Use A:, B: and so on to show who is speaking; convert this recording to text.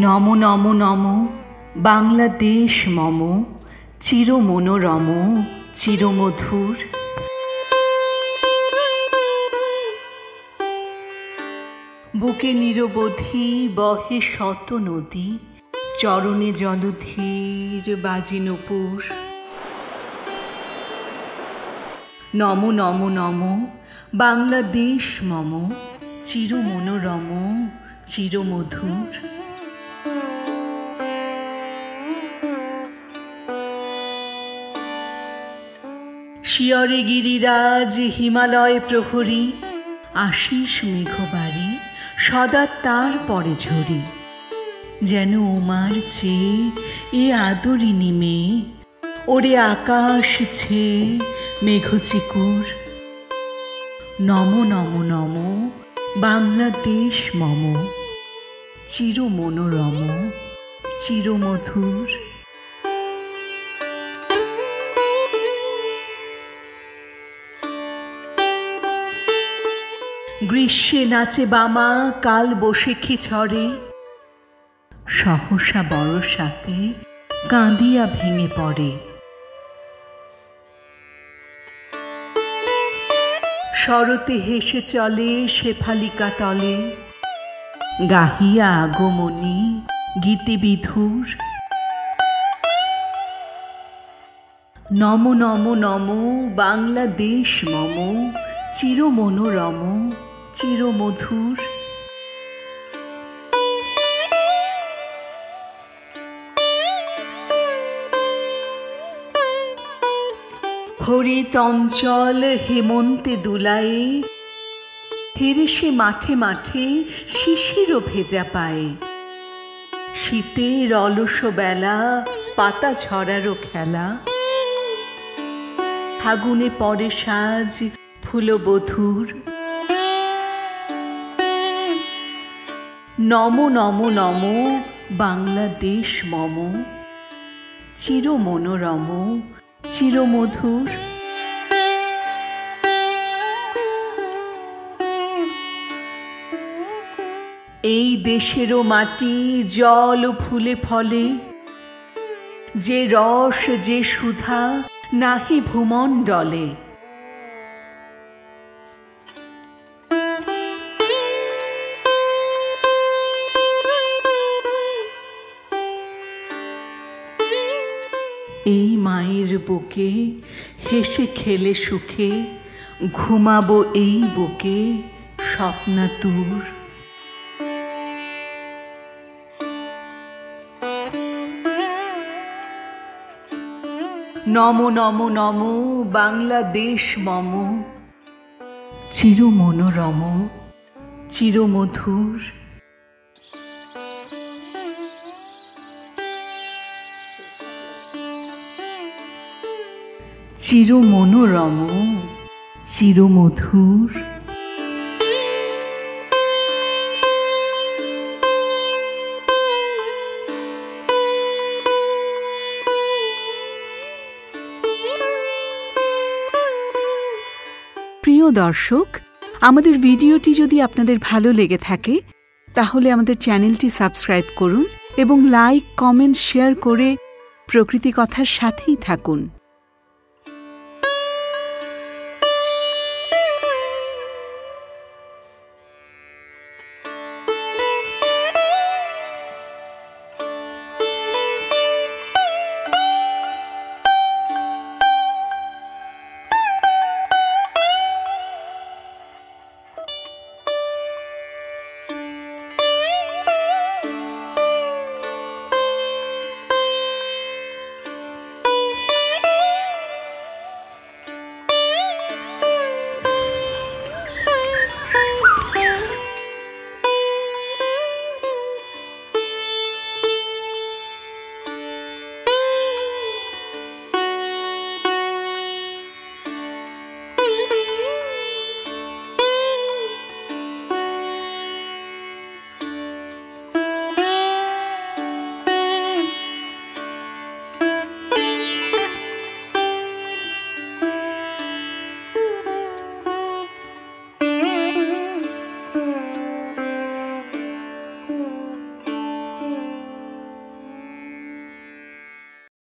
A: নমো নমো নমো বাংলাদেশ মম চির মনোরম চিরমধুর। বুকে নিরবধি বহে শত নদী, চরণে জলধীর বাজে নূপুর। নমো নমো নমো বাংলাদেশ মম চির মনোরম চিরমধুর। শিয়রে গিরিরাজ হিমালয় প্রহরী, আশিস মেঘবাড়ি সদা তার পরে ঝরি। যেন উমার চেয়ে এ আদরিনী মেয়ে, ওরে আকাশ ছেয়ে মেঘচিকুর। নমো নমো নমো বাংলাদেশ মম চির মনোরম চিরমধুর। গ্রীষ্মে নাচে বামা কাল বৈশাখী ঝড়ে, সহসা বর্ষাতে কাঁদিয়া ভেঙে পড়ে। শরতে হেসে চলে শেফালিকা তলে, গাহিয়া আগমনী গীতিবিধুর। নমো নমো নমো বাংলাদেশ মম চির মনোরম চিরমধুর। হরিত অঞ্চল হেমন্তে দুলায়ে, হেরে সে মাঠে মাঠে শিশিরও ভেজা পায়ে। শীতের অলস বেলা পাতা ঝরারও খেলা, ফাগুনে পরে সাজ ফুলবধূর। নমো নমো নমো বাংলাদেশ মম চির মনোরম চিরমধুর। এই দেশেরও মাটি জল ফুলে ফলে, যে রস যে সুধা নাহি ভূমণ্ডলে। এই মায়ের বুকে হেসে খেলে সুখে, ঘুমাবো এই বুকে স্বপ্নাতুর। নমো নমো নমো বাংলাদেশ মম চির মনোরম চিরমধুর। চির মনোরম চিরমধুর। প্রিয় দর্শক, আমাদের ভিডিওটি যদি আপনাদের ভালো লেগে থাকে তাহলে আমাদের চ্যানেলটি সাবস্ক্রাইব করুন এবং লাইক কমেন্ট শেয়ার করে প্রকৃতি কথার সাথেই থাকুন।